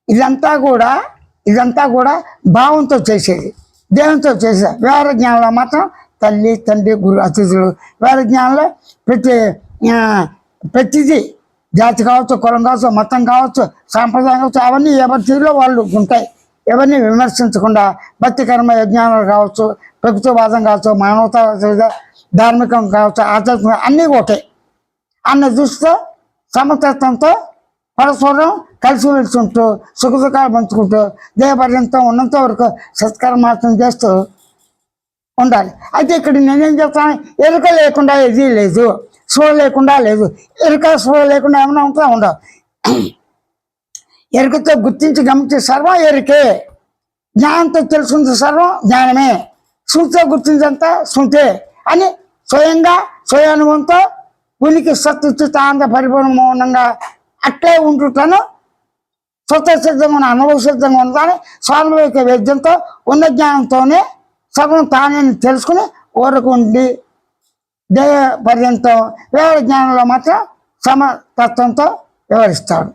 ఇదంతా కూడా భావంతో చేసేది, దేవునితో చేసేది. వ్యవహార జ్ఞానంలో మాత్రం తల్లి, తండ్రి, గురు, అతిథులు. వ్యవహార జ్ఞానంలో ప్రతిదీ జాతి కావచ్చు, కులం కావచ్చు, మతం కావచ్చు, సాంప్రదాయం కావచ్చు, అవన్నీ ఎవరి తీరులో వాళ్ళు ఉంటాయి. ఎవరిని విమర్శించకుండా భక్తి కర్మ యజ్ఞానాలు కావచ్చు, ప్రభుత్వవాదం కావచ్చు, మానవతా ధార్మికం కావచ్చు, ఆధ్యాత్మిక అన్నీ ఒకటే అన్న దృష్టితో సమతత్వంతో పరస్పరం కలిసి మెలిసి ఉంటూ సుఖదుఖాలు పంచుకుంటూ దేహపర్యంతం ఉన్నంత వరకు సత్కర్మార్థం చేస్తూ ఉండాలి. అయితే ఇక్కడ నేనేం చెప్తాను, ఎరుక లేకుండా ఏది లేదు, స్పృహ లేకుండా లేదు. ఎరుక స్పృహ లేకుండా ఏమైనా ఉంటుందా? ఉండవు. ఎరుకతో గుర్తించి గమనించే సర్వం ఎరుకే, జ్ఞానంతో తెలుసుకుంటే సర్వం జ్ఞానమే, స్మృతితో గుర్తించంతా స్మృతే అని స్వయానుభవంతో ఉనికి సత్తుచిత ఆనంద పరిపూర్ణ మౌనంగా అట్లే ఉంటుటాను. స్వతసిద్ధంగా ఉన్న అనుభవ సిద్ధంగా ఉండాలని స్వానుభవిక వైద్యంతో ఉన్న జ్ఞానంతోనే సర్వం తానే తెలుసుకుని ఊరకు ఉండి దేహ పర్యంతం వ్యవహార జ్ఞానంలో మాత్రం సమతత్వంతో వివరిస్తాడు.